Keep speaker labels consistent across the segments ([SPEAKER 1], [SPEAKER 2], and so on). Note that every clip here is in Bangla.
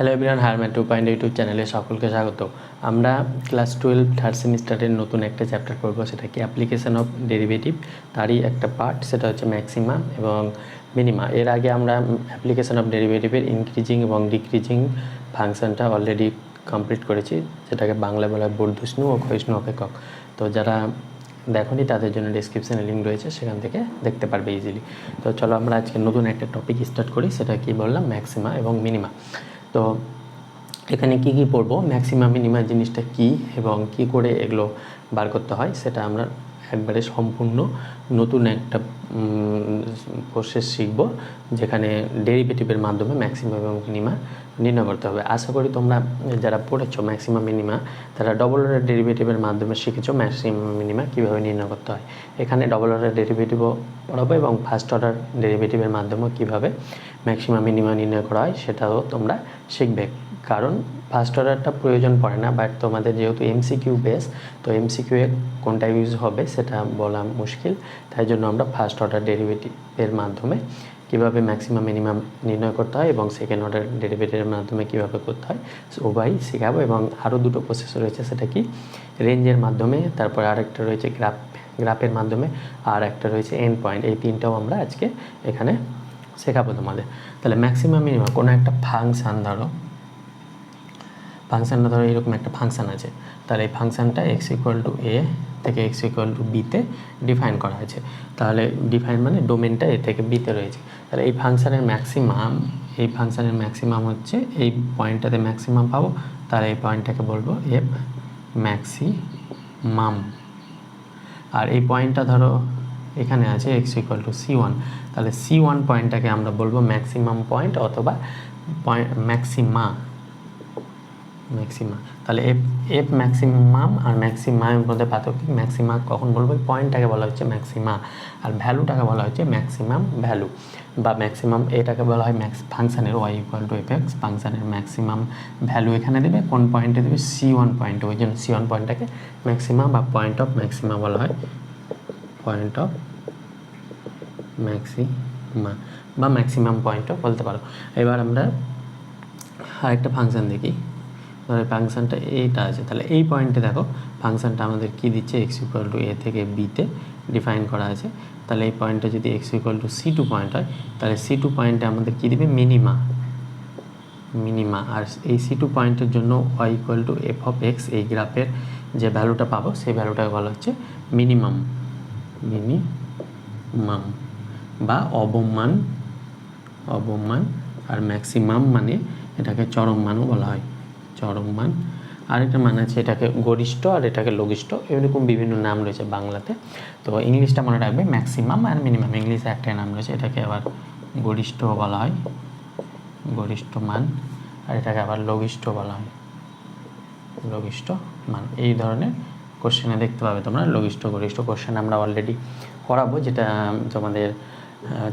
[SPEAKER 1] হ্যালো এভরিওয়ান, হারম্যান 2.0 ইউটিউব চ্যানেলে সকলকে স্বাগত। আমরা ক্লাস 12 থার্ড সেমিস্টারের নতুন একটা চ্যাপ্টার করব, সেটা কি অ্যাপ্লিকেশন অফ ডেরিভেটিভ। তারই একটা পার্ট, সেটা হচ্ছে ম্যাক্সিমা এবং মিনিমা। এর আগে আমরা অ্যাপ্লিকেশন অফ ডেরিভেটিভের ইনক্রিজিং এবং ডিক্রিজিং ফাংশনটা অলরেডি কমপ্লিট করেছি, যেটাকে বাংলা বলা হয় বর্ধষ্ণু ও ক্ষয়িষ্ণু অপেক্ষক। তো যারা দেখোনি তাদের জন্য ডিসক্রিপশানে লিঙ্ক রয়েছে, সেখান থেকে দেখতে পারবে ইজিলি। তো চলো আমরা আজকে নতুন একটা টপিক স্টার্ট করি, সেটা কি বললাম, ম্যাক্সিমা এবং মিনিমা। তো এখানে কি কি পড়বো, ম্যাক্সিমা মিনিমা জিনিসটা কি এবং কি করে এগুলো বার করতে হয়, সেটা আমরা একবারে সম্পূর্ণ নতুন একটা প্রসেস শিখব, যেখানে ডেরিভেটিভের মাধ্যমে ম্যাক্সিমা এবং মিনিমা নির্ণয় করতে হবে। আশা করি তোমরা যারা পড়েছো ম্যাক্সিমা মিনিমা, তারা ডবল অর্ডার ডেরিভেটিভের মাধ্যমে শিখেছো ম্যাক্সিমা মিনিমা কীভাবে নির্ণয় করতে হয়। এখানে ডবল অর্ডার ডেরিভেটিভও পড়াবো এবং ফার্স্ট অর্ডার ডেরিভেটিভের মাধ্যমেও কীভাবে ম্যাক্সিমা মিনিমা নির্ণয় করা হয় সেটাও তোমরা শিখবে। কারণ ফার্স্ট অর্ডারটা প্রয়োজন পড়ে না, বাট তোমাদের যেহেতু এমসিকিউ বেস, তো এমসিকিউ এ কোনটা ইউজ হবে সেটা বলা মুশকিল। তাই জন্য আমরা ফার্স্ট অর্ডার ডেরিভেটিভের মাধ্যমে কীভাবে ম্যাক্সিমাম মিনিমাম নির্ণয় করতে হয় এবং সেকেন্ড অর্ডার ডেরিভেটিভের মাধ্যমে কীভাবে করতে হয় উভয়ই শেখাবো। এবং আরও দুটো প্রসেস রয়েছে, সেটা কি রেঞ্জের মাধ্যমে, তারপর আরেকটা রয়েছে গ্রাফের মাধ্যমে, আর একটা রয়েছে এন্ড পয়েন্ট। এই তিনটাও আমরা আজকে এখানে শেখাবো তোমাদের। তাহলে ম্যাক্সিমাম মিনিমাম, কোনো একটা ফাংশানটা ধরো এরকম একটা ফাংশান আছে, তাহলে এই ফাংশানটা x = a থেকে x = b তে ডিফাইন করা আছে। তাহলে ডিফাইন মানে ডোমেনটা a থেকে b তে রয়েছে। তাহলে এই ফাংশানের ম্যাক্সিমাম হচ্ছে এই পয়েন্টটাতে ম্যাক্সিমাম পাবো, তাহলে এই পয়েন্টটাকে বলবো f ম্যাক্সিমাম। আর এই পয়েন্টটা ধরো এখানে আছে x = c1, তাহলে c1 পয়েন্টটাকে আমরা বলবো ম্যাক্সিমাম পয়েন্ট অথবা ম্যাক্সিমা। তাহলে এফ ম্যাক্সিমাম আর ম্যাক্সিমামের মধ্যে পার্থক্য, ম্যাক্সিমা কখন বলবো, পয়েন্টটাকে বলা হচ্ছে ম্যাক্সিমা, আর ভ্যালুটাকে বলা হচ্ছে ম্যাক্সিমাম ভ্যালু বা ম্যাক্সিমাম। এটাকে বলা হয় ফাংশানের y = f(x), ফাংশানের ম্যাক্সিমাম ভ্যালু এখানে দেবে, কোন পয়েন্টে দেবে, c1 পয়েন্টে। ওই জন্য c1 পয়েন্টটাকে ম্যাক্সিমাম বা পয়েন্ট অফ ম্যাক্সিমা বলা হয়, পয়েন্ট অফ ম্যাক্সিমা বা ম্যাক্সিমাম পয়েন্টও বলতে পারো। এবার আমরা আরেকটা ফাংশান দেখি। ধরো ফাংশানটা এইটা আছে, তাহলে এই পয়েন্টে দেখো ফাংশানটা আমাদের কি দিচ্ছে, x = a থেকে b তে ডিফাইন করা আছে। তাহলে এই পয়েন্টে যদি x = c2 পয়েন্ট হয়, তাহলে c2 পয়েন্টে আমাদের কি দিবে, মিনিমা। আর এই c2 পয়েন্টের জন্য y = f(x), এই গ্রাফের যে ভ্যালুটা পাবো সেই ভ্যালুটাকে বলা হচ্ছে মিনিমাম বা অবমান। আর ম্যাক্সিমাম মানে এটাকে চরম মানও বলা হয়, চরম মান। আরেকটা মান আছে, এটাকে গরিষ্ঠ আর এটাকে লঘিষ্ঠ, এরকম বিভিন্ন নাম রয়েছে বাংলাতে। তো ইংলিশটা মনে রাখবে, ম্যাক্সিমাম আর মিনিমাম ইংলিশে একটাই নাম রয়েছে। এটাকে আবার গরিষ্ঠ বলা হয়, গরিষ্ঠ মান, আর এটাকে আবার লঘিষ্ঠ বলা হয়, লঘিষ্ঠ মান। এই ধরনের কোশ্চেনে দেখতে পাবে তোমরা লঘিষ্ঠ গরিষ্ঠ কোশ্চেন আমরা অলরেডি করাবো, যেটা তোমাদের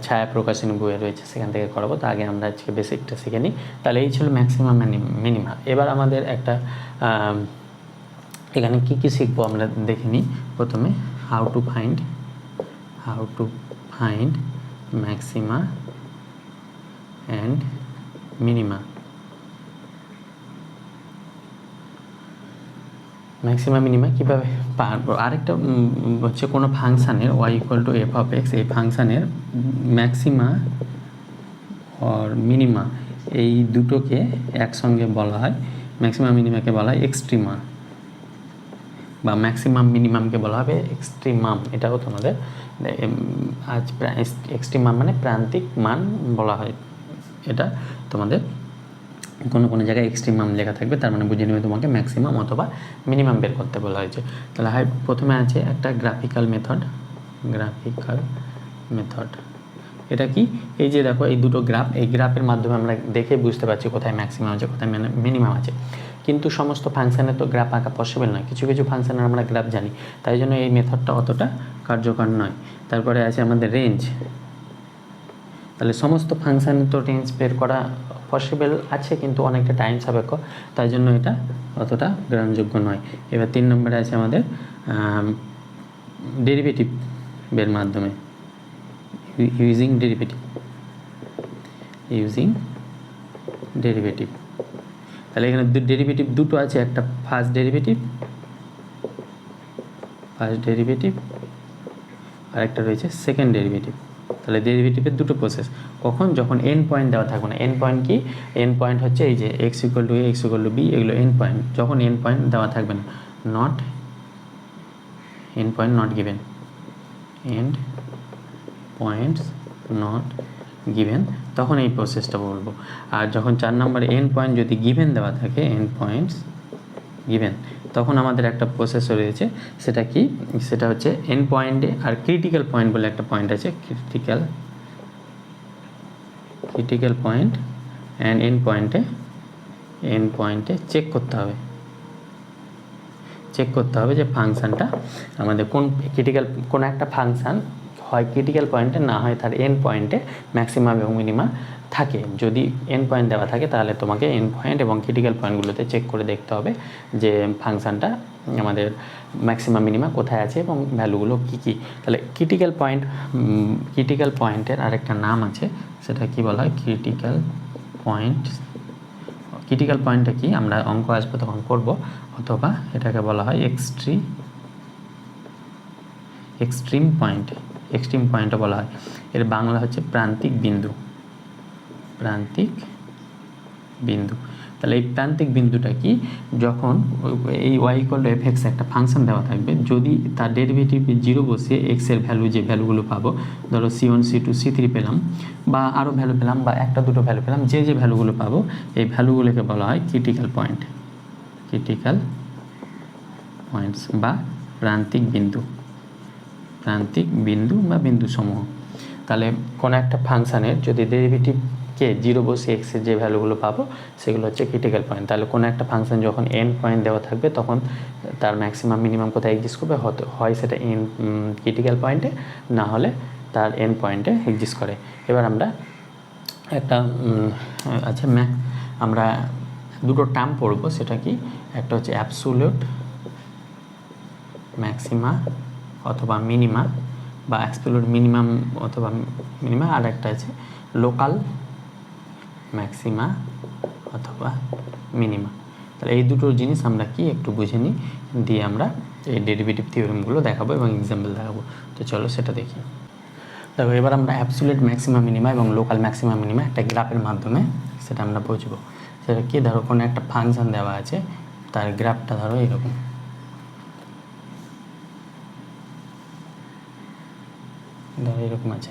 [SPEAKER 1] ছায়া প্রকাশনী বইয়ে রয়েছে, সেখান থেকে করাবো। তো আগে আমরা আজকে বেসিকটা শিখে নিই। তাহলে এই ছিল ম্যাক্সিমাম মিনিমা। এবার আমাদের একটা এখানে কি কি শিখবো আমরা দেখে নিই। প্রথমে how to find maxima and minima. Maximum minima কীভাবে পারবো। আরেকটা হচ্ছে কোনো ফাংশানের y = f(x), এই ফাংশানের ম্যাক্সিমা আর মিনিমা এই দুটোকে একসঙ্গে বলা হয়, ম্যাক্সিমাম মিনিমাকে বলা হয় এক্সট্রিমা, বা ম্যাক্সিমাম মিনিমামকে বলা হবে এক্সট্রিমাম। এটাও তোমাদের এক্সট্রিমাম মানে প্রান্তিক মান বলা হয়। এটা তোমাদের কোনো জায়গায় এক্সট্রিমাম লেখা থাকবে, তার মানে বুঝে নেবে তোমাকে ম্যাক্সিমাম অথবা মিনিমাম বের করতে বলা হয়েছে। তাহলে প্রথমে আছে একটা গ্রাফিক্যাল মেথড। এটা কি, এই যে দেখো এই দুটো গ্রাফ, এই গ্রাফের মাধ্যমে আমরা দেখে বুঝতে পারছি কোথায় ম্যাক্সিমাম আছে কোথায় মিনিমাম আছে। কিন্তু সমস্ত ফাংশানে তো গ্রাফ আঁকা পসিবল নয়, কিছু ফাংশানের আমরা গ্রাফ জানি, তাই জন্য এই মেথডটা অতটা কার্যকর নয়। তারপরে আছে আমাদের রেঞ্জ। তাহলে সমস্ত ফাংশানে তো রেঞ্জ বের করা পসিবল আছে, কিন্তু অনেকটা টাইম সাপেক্ষ, তাই জন্য এটা অতটা গ্রহণযোগ্য নয়। এবার 3 নম্বরে আছে আমাদের ডেরিভেটিভের মাধ্যমে, ইউজিং ডেরিভেটিভ। তাহলে এখানে ডেরিভেটিভ দুটো আছে, একটা ফার্স্ট ডেরিভেটিভ আর একটা রয়েছে সেকেন্ড ডেরিভেটিভ। তাহলে ডেরিভেটিভের দুটো প্রসেস। কখন? যখন এন পয়েন্ট দেওয়া থাকবে না। এন পয়েন্ট কি? এন পয়েন্ট হচ্ছে এই যে x equal to a, x equal to b, এগুলো এন পয়েন্ট। যখন এন পয়েন্ট দেওয়া থাকবে না, not end point not given, and points not given, তখন এই প্রসেসটা বলবো। আর যখন 4 নম্বরে এন পয়েন্ট যদি গিভেন দেওয়া থাকে, এন পয়েন্টস গিভেন, তখন আমাদের একটা প্রসেস রয়েছে। সেটা কি? সেটা হচ্ছে এন পয়েন্টে আর ক্রিটিক্যাল পয়েন্ট বলে একটা পয়েন্ট আছে, ক্রিটিক্যাল পয়েন্ট অ্যান্ড এন পয়েন্টে চেক করতে হবে যে ফাংশানটা আমাদের কোন একটা ফাংশান হয় ক্রিটিক্যাল পয়েন্টে, না হয় তার এন পয়েন্টে ম্যাক্সিমাম এবং মিনিমা থাকে। যদি এন পয়েন্ট দেওয়া থাকে তাহলে তোমাকে এন পয়েন্ট এবং ক্রিটিক্যাল পয়েন্টগুলোতে চেক করে দেখতে হবে যে ফাংশানটা আমাদের ম্যাক্সিমাম মিনিমা কোথায় আছে এবং ভ্যালুগুলো কী। তাহলে ক্রিটিক্যাল পয়েন্টের আরেকটা নাম আছে, সেটা কি বলা হয়? ক্রিটিক্যাল পয়েন্টটা কি আমরা অঙ্ক আসবে তখন করব, অথবা এটাকে বলা হয় এক্সট্রিম পয়েন্টও বলা হয়। এর বাংলা হচ্ছে প্রান্তিক বিন্দু। তাহলে এই প্রান্তিক বিন্দুটা কি? যখন এই y ইকুয়াল টু fx একটা ফাংশন দেওয়া থাকবে, যদি তার ডেরিভেটিভ 0 বসিয়ে x এর ভ্যালু, যে ভ্যালুগুলো পাবো, ধরো c1 c2 c3 পেলাম, বা আরও ভ্যালু পেলাম, বা একটা দুটো ভ্যালু পেলাম, যে ভ্যালুগুলো পাবো, এই ভ্যালুগুলোকে বলা হয় ক্রিটিক্যাল পয়েন্টস বা প্রান্তিক বিন্দু বা বিন্দু সমূহ। তাহলে কোনো একটা ফাংশানের যদি ডেরিভেটিভকে 0 বসে x এর যে ভ্যালুগুলো পাবো সেগুলো হচ্ছে ক্রিটিক্যাল পয়েন্ট। তাহলে কোনো একটা ফাংশন যখন এন পয়েন্ট দেওয়া থাকবে তখন তার ম্যাক্সিমাম মিনিমাম কোথায় এক্সিস্ট করবে? হয় সেটা এন ক্রিটিক্যাল পয়েন্টে, না হলে তার এন পয়েন্টে এক্সিস্ট করে। এবার আমরা একটা আমরা দুটো টার্ম পড়বো, সেটা কি? একটা হচ্ছে অ্যাবসোলিউট ম্যাক্সিমা অথবা মিনিমা, বা অ্যাবসোলিউট মিনিমাম অথবা মিনিমা, আর একটা আছে লোকাল ম্যাক্সিমা অথবা মিনিমা। তাহলে এই দুটো জিনিস আমরা কি একটু বুঝে নিই, দিয়ে আমরা এই ডেরিভেটিভ থিওরেমগুলো দেখাবো এবং এক্সাম্পল দেখাবো। তো চলো সেটা দেখি। দেখো, এবার আমরা অ্যাবসোলিউট ম্যাক্সিমা মিনিমা এবং লোকাল ম্যাক্সিমা মিনিমা একটা গ্রাফের মাধ্যমে সেটা আমরা বুঝবো। সেটা কি? ধরো কোনো একটা ফাংশন দেওয়া আছে, তার গ্রাফটা ধরো এরকম, আছে।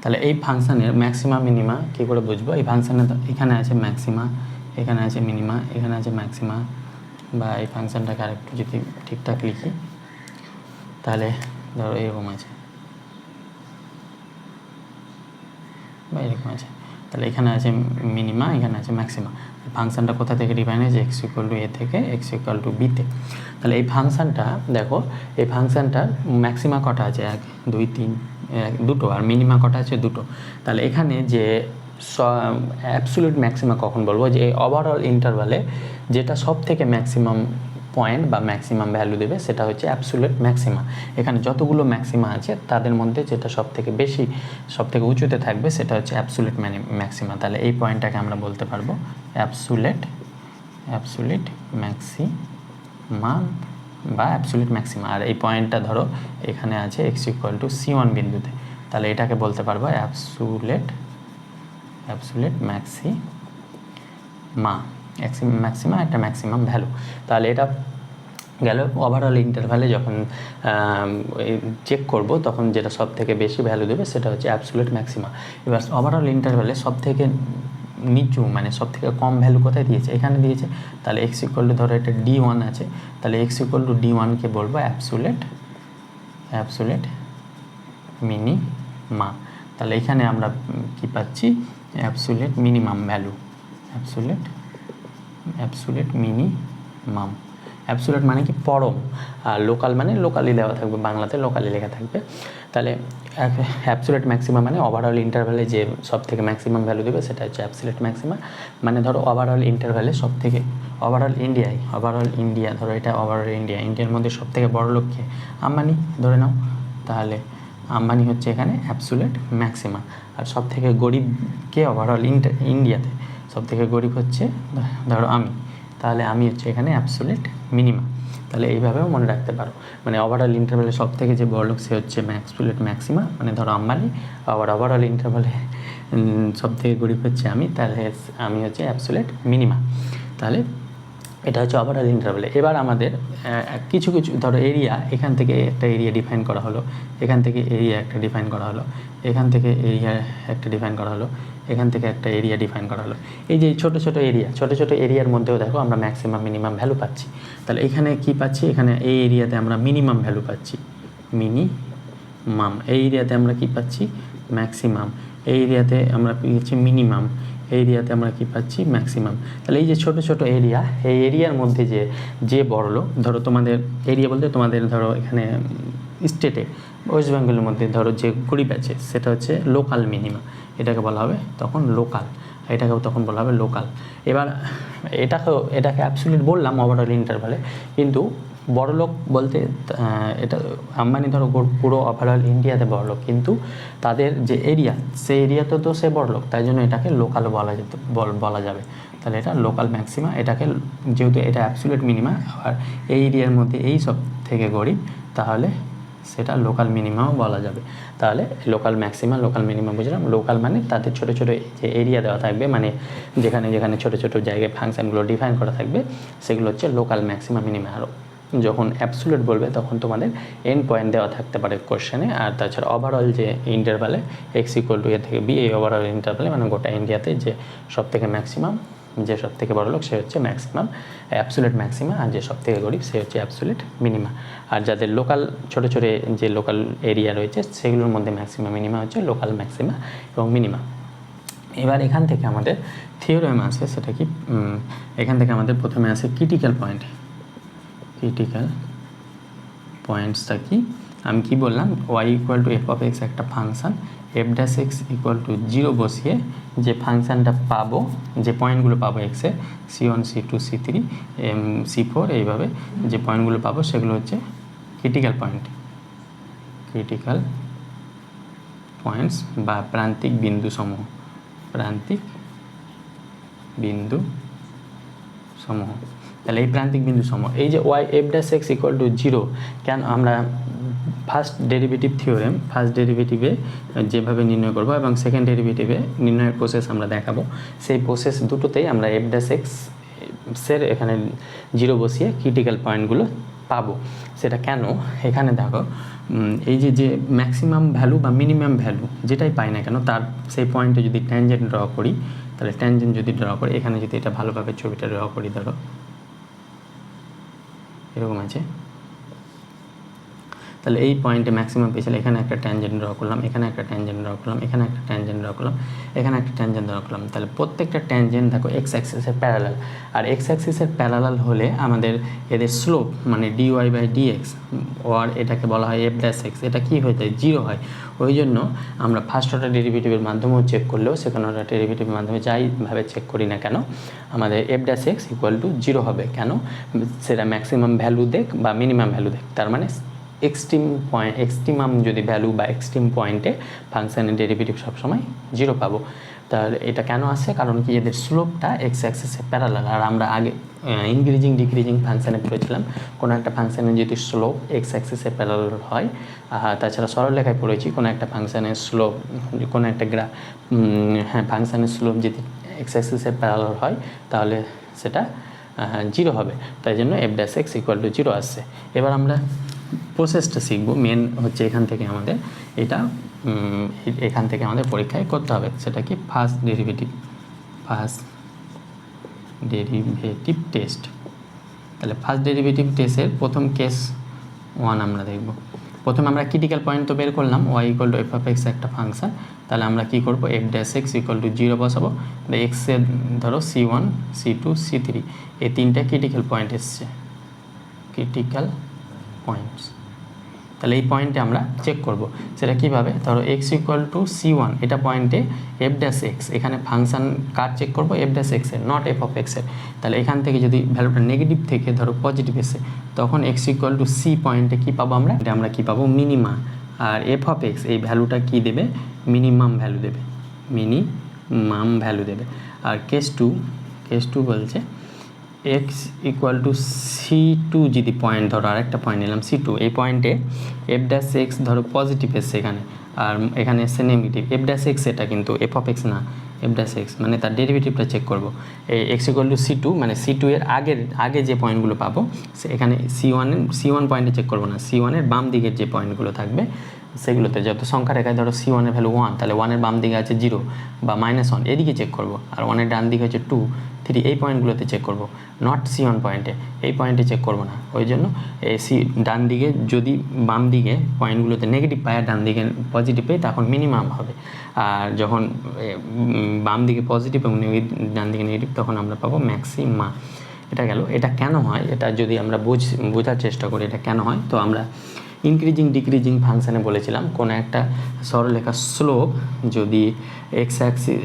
[SPEAKER 1] তাহলে এই ফাংশানের ম্যাক্সিমা মিনিমা কী করে বুঝবো? এই ফাংশানে এখানে আছে ম্যাক্সিমা, এখানে আছে মিনিমা, এখানে আছে ম্যাক্সিমা, বা এই ফাংশানটাকে আরেকটু যদি ঠিকঠাক লিখি, তাহলে ধরো এরকম আছে বা এরকম আছে। তাহলে এখানে আছে মিনিমা, এখানে আছে ম্যাক্সিমা। ফাংশানটা কোথা থেকে ডিফাইন হয়েছে? এক্স ইকুয়াল টু এ থেকে এক্স ইকুয়াল টু বিতে। তাহলে এই ফাংশানটা দেখো, এই ফাংশানটার ম্যাক্সিমা কটা আছে? 1 2 3, দুটো, আর মিনিমা কটা আছে? দুটো। তাহলে এখানে যে অ্যাবসোলিউট ম্যাক্সিমা কখন বলবো? যে ওভারঅল ইন্টারভালে যেটা সব থেকে ম্যাক্সিমাম পয়েন্ট বা ম্যাক্সিমাম ভ্যালু দেবে সেটা হচ্ছে অ্যাবসোলিউট ম্যাক্সিমা। এখানে যতগুলো ম্যাক্সিমা আছে তাদের মধ্যে যেটা সব থেকে বেশি, সব থেকে উঁচুতে থাকবে সেটা হচ্ছে অ্যাবসোলিউট ম্যাক্সিমা। তাহলে এই পয়েন্টটাকে আমরা বলতে পারবো অ্যাবসোলিউট ম্যাক্সিমা বা অ্যাবসোলিউট ম্যাক্সিমা। আর এই পয়েন্টটা ধরো এখানে আছে এক্স ইকুয়াল টু c1 বিন্দুতে, তাহলে এটাকে বলতে পারবো অ্যাবসোলিউট ম্যাক্সিমা একটা ম্যাক্সিমাম ভ্যালু। তাহলে এটা গেল ওভারঅল ইন্টারভ্যালে যখন চেক করব তখন যেটা সব থেকে বেশি ভ্যালু দেবে সেটা হচ্ছে অ্যাবসোলিউট ম্যাক্সিমা। এবার ওভারঅল ইন্টারভ্যালে সব থেকে নিচু মানে সব থেকে কম ভ্যালু কোথায় দিয়েছে? এখানে দিয়েছে। তাহলে এক্স ইকুয়াল টু ধরো এটা d1 আছে, তাহলে এক্স ইকুয়াল টু d1কে বলবো অ্যাবসোলিউট মিনিমা। তাহলে এখানে আমরা কি পাচ্ছি? Absolute minimum value, absolute minimum. Absolute মানে কি? পরম। আর লোকাল মানে লোকালি দেওয়া থাকবে, বাংলাতে লোকালি লেখা থাকবে। তাহলে অ্যাবসোলিউট ম্যাক্সিমা মানে ওভারঅল ইন্টারভ্যালে যে সব থেকে ম্যাক্সিমাম ভ্যালু দেবে সেটা হচ্ছে অ্যাবসোলিউট ম্যাক্সিমা। মানে ধরো ওভারঅল ইন্টারভ্যালে সব থেকে, ওভারঅল ইন্ডিয়া, ধরো এটা ওভারঅল ইন্ডিয়ার মধ্যে সব থেকে বড় লোক কে? আম্বানি ধরে নাও। তাহলে আম্বানি হচ্ছে এখানে অ্যাবসোলিউট ম্যাক্সিমা। আর সব থেকে গরিব কে ওভারঅল ইন্ডিয়াতে? সব থেকে গরিব হচ্ছে ধরো আমি। তাহলে আমি হচ্ছে এখানে অ্যাবসোলিউট মিনিমা। তাহলে এইভাবেও মনে রাখতে পারো, মানে ওভারঅল ইন্টারভ্যালে সব থেকে যে বড়লোক সে হচ্ছে অ্যাবসোলিউট ম্যাক্সিমা, মানে ধরো আম্বানি। আবার ওভারঅল ইন্টারভ্যালে সব থেকে গরিব হচ্ছে আমি, তাহলে আমি হচ্ছে অ্যাবসোলিউট মিনিমা। তাহলে এটা হচ্ছে ওভারঅল ইন্টারভ্যালে। এবার আমাদের কিছু কিছু ধরো এরিয়া, এখান থেকে একটা এরিয়া ডিফাইন করা হলো, এখান থেকে এরিয়া একটা ডিফাইন করা হলো, এখান থেকে এরিয়া একটা ডিফাইন করা হলো, এখান থেকে একটা এরিয়া ডিফাইন করা হলো। এই যে ছোটো ছোটো এরিয়ার মধ্যেও দেখো আমরা ম্যাক্সিমাম মিনিমাম ভ্যালু পাচ্ছি। তাহলে এখানে কি পাচ্ছি, এখানে এই এরিয়াতে আমরা মিনিমাম ভ্যালু পাচ্ছি, মিনিমাম। এই এরিয়াতে আমরা কি পাচ্ছি, ম্যাক্সিমাম। এই এরিয়াতে আমরা পেয়েছি মিনিমাম। এই এরিয়াতে আমরা কি পাচ্ছি, ম্যাক্সিমাম। তাহলে এই যে ছোটো ছোটো এরিয়া, এই এরিয়ার মধ্যে যে বড়লোক, ধরো তোমাদের এরিয়া বলতে তোমাদের ধরো এখানে স্টেটে ওয়েস্ট বেঙ্গলের মধ্যে ধরো যে গরিব আছে সেটা হচ্ছে লোকাল মিনিমা, এটাকে বলা হবে তখন লোকাল, এটাকেও তখন বলা হবে লোকাল। এবার এটাকে অ্যাবসলিউট বললাম ওভারঅল ইন্টারভ্যালে, কিন্তু বড়লোক বলতে এটা আম্বানি ধরো পুরো ওভারঅল ইন্ডিয়াতে বড়লোক, কিন্তু তাদের যে এরিয়া সেই এরিয়াতে তো সে বড়লোক, তাই জন্য এটাকে লোকাল বলা যাবে। তাহলে এটা লোকাল ম্যাক্সিমা, এটাকে যেহেতু এটা অ্যাবসলিউট মিনিমা আর এই এরিয়ার মধ্যে এই সব থেকে গরিব, তাহলে সেটা লোকাল মিনিমাও বলা যাবে। তাহলে লোকাল ম্যাক্সিমা লোকাল মিনিমা বুঝলাম। লোকাল মানে তাদের ছোটো ছোটো যে এরিয়া দেওয়া থাকবে, মানে যেখানে যেখানে ছোটো ছোটো জায়গায় ফাংশানগুলো ডিফাইন করা থাকবে সেগুলো হচ্ছে লোকাল ম্যাক্সিমা মিনিমা। আরও যখন অ্যাবসোলিউট বলবে তখন তোমাদের এন্ড পয়েন্ট দেওয়া থাকতে পারে কোশ্চেনে। আর তাছাড়া ওভারঅল যে ইন্টারভ্যালে এক্স ইকুয়াল টু এ থেকে বি, এই ওভারঅল ইন্টারভ্যালে মানে গোটা ইন্ডিয়াতে যে সব থেকে ম্যাক্সিমাম, যে সব থেকে বড় লোক সে হচ্ছে ম্যাক্সিমাম অ্যাবসোলিউট ম্যাক্সিমা, আর যে সব থেকে গরিব সে হচ্ছে অ্যাবসোলিউট মিনিমা। আর যাদের লোকাল ছোটো ছোটো যে লোকাল এরিয়া রয়েছে সেগুলোর মধ্যে ম্যাক্সিমা মিনিমা হচ্ছে লোকাল ম্যাক্সিমা এবং মিনিমা। এবার এখান থেকে আমাদের থিওরেম আছে, সেটা কি, এখান থেকে আমাদের প্রথমে আছে ক্রিটিক্যাল পয়েন্ট। ক্রিটিক্যাল পয়েন্টসটা কি, আমি কি বললাম, y equal to f of x একটা function, f dash x equal to 0 বসিয়ে যে ফাংশানটা পাবো, যে পয়েন্টগুলো পাবো এক্সে C1 C2 C3 C4 এইভাবে যে পয়েন্টগুলো পাবো সেগুলো হচ্ছে ক্রিটিক্যাল পয়েন্ট। ক্রিটিক্যাল পয়েন্টস বা প্রান্তিক বিন্দু সমূহ, প্রান্তিক বিন্দু সমূহ। তাহলে এই প্রান্তিক বিন্দু সমূহ, এই যে y f dash x equal to 0, কেন আমরা ফার্স্ট ডেরিভেটিভ থিওরেম ফার্স্ট ডেরিভেটিভে যেভাবে নির্ণয় করব এবং সেকেন্ড ডেরিভেটিভে নির্ণয়ের প্রসেস আমরা দেখাবো, সেই প্রসেস দুটোতেই আমরা এফ ড্যাশ এক্সের এখানে 0 বসিয়ে ক্রিটিক্যাল পয়েন্টগুলো পাবো। সেটা কেন, এখানে দেখো এই যে ম্যাক্সিমাম ভ্যালু বা মিনিমাম ভ্যালু যেটাই পাই না কেন, তার সেই পয়েন্টে যদি ট্যানজেন্ট ড্র করি, তাহলে ট্যানজেন্ট যদি ড্র করি, এখানে যদি এটা ভালোভাবে ছবিটা ড্র করি, ধরো এরকম আছে, তাহলে এই পয়েন্টে ম্যাক্সিমাম পেয়েছিল, এখানে একটা ট্যানজেন্ট ড্র করলাম, এখানে একটা ট্যানজেন্ট ড্র করলাম, এখানে একটা ট্যানজেন্ট ড্র করলাম, এখানে একটা ট্যানজেন্ট ড্র করলাম। তাহলে প্রত্যেকটা ট্যানজেন্ট দেখো এক্স অ্যাক্সিসের প্যারালাল, আর এক্স অ্যাক্সিসের প্যারালাল হলে আমাদের এদের স্লোপ মানে dy/dx, আর এটাকে বলা হয় এফ ড্যাশ এক্স, এটা কী হয়ে যায়, 0 হয়। ওই জন্য আমরা ফার্স্ট অর্ডার ডেরিভেটিভের মাধ্যমেও চেক করলেও সেকেন্ড অর্ডার ডেরিভেটিভের মাধ্যমে যাইভাবে চেক করি না কেন, আমাদের F dash x equal to 0 হবে। কেন, সেটা ম্যাক্সিমাম ভ্যালু দেখ বা মিনিমাম ভ্যালু দেখ, তার মানে এক্সট্রিমাম যদি ভ্যালু বা এক্সট্রিম পয়েন্টে ফাংশানের ডেরিভেটিভ সবসময় 0 পাবো। তাহলে এটা কেন আসছে, কারণ কি এদের স্লোপটা এক্স অ্যাক্সিসের প্যারালাল। আর আমরা আগে ইনক্রিজিং ডিক্রিজিং ফাংশানে পড়েছিলাম, কোনো একটা ফাংশানের যদি স্লোপ এক্স অ্যাক্সিসের প্যারালাল হয়, তাছাড়া সরলরেখায় পড়েছি কোনো একটা ফাংশানের স্লোপ, কোনো একটা ফাংশানের স্লোপ যদি এক্স অ্যাক্সিসের প্যারালাল হয় তাহলে সেটা 0 হবে। তাই জন্য F dash x equal to 0 আসছে। এবার আমরা প্রসেসটা শিখবো, মেন হচ্ছে এখান থেকে আমাদের এখান থেকে আমাদের পরীক্ষায় করতে হবে, সেটা কি ফার্স্ট ডেরিভেটিভ টেস্ট। তাহলে ফার্স্ট ডেরিভেটিভ টেস্টের প্রথম কেস 1 আমরা দেখব। প্রথমে আমরা ক্রিটিক্যাল পয়েন্ট তো বের করলাম, y equal to f of x একটা ফাংশন। তাহলে আমরা কী করবো, f dash x equal to 0 বসাবো। এক্সের ধরো C1 C2 C3 এই 3টা ক্রিটিক্যাল পয়েন্ট এসছে, ক্রিটিক্যাল পয়েন্টস। তাহলে এই পয়েন্টে আমরা চেক করব, সেটা কীভাবে, ধরো এক্স ইকুয়াল টু C1 এটা পয়েন্টে এফ ড্যাশ এক্স, এখানে ফাংশান কার চেক করবো, এফ ড্যাশ এক্সের, নট এফ অফ এক্সের। তাহলে এখান থেকে যদি ভ্যালুটা নেগেটিভ থেকে ধরো পজিটিভ এসে, তখন এক্স ইকুয়াল টু সি পয়েন্টে কী পাবো আমরা কী পাবো, মিনিমা। আর এফ অফ এক্স এই ভ্যালুটা কী দেবে, মিনিমাম ভ্যালু দেবে। আর কেস টু বলছে এক্স ইকুয়াল টু C2 যদি পয়েন্ট ধরো, আরেকটা পয়েন্ট নিলাম C2, এই পয়েন্টে এফ ড্যাশ এক্স ধরো পজিটিভ এসছে এখানে, আর এখানে এসছে নেগেটিভ। এফ ড্যাশ এক্স এটা কিন্তু এফ অফ এক্স না, এফ ড্যাশ এক্স মানে তার ডেরিভেটিভটা চেক করবো। এই এক্স ইকুয়াল টু C2 মানে C2 এর আগে যে পয়েন্টগুলো পাবো এখানে C1 পয়েন্টে চেক করবো না, C1 এর বাম দিকের যে পয়েন্টগুলো থাকবে সেগুলোতে, যত সংখ্যা রেখায় ধরো C1 এর ভ্যালু 1, তাহলে 1 এর বাম দিকে আছে 0 বা -1, এদিকে চেক করবো। আর 1 এর ডান দিকে হচ্ছে 2, 3, এই পয়েন্টগুলোতে চেক করবো, নট C1 পয়েন্টে, এই পয়েন্টে চেক করবো না। ওই জন্য ডান দিকে যদি বাম দিকে পয়েন্টগুলোতে নেগেটিভ পাই আর ডান দিকে পজিটিভ পাই তখন মিনিমাম হবে, আর যখন বাম দিকে পজিটিভ এবং ডান দিকে নেগেটিভ তখন আমরা পাবো ম্যাক্সিমা। এটা গেল। এটা কেন হয়, এটা যদি আমরা বোঝার চেষ্টা করি এটা কেন হয়, তো আমরা ইনক্রিজিং ডিক্রিজিং ফাংশানে বলেছিলাম কোনো একটা সরলরেখার স্লোপ যদি এক্স অ্যাক্সিস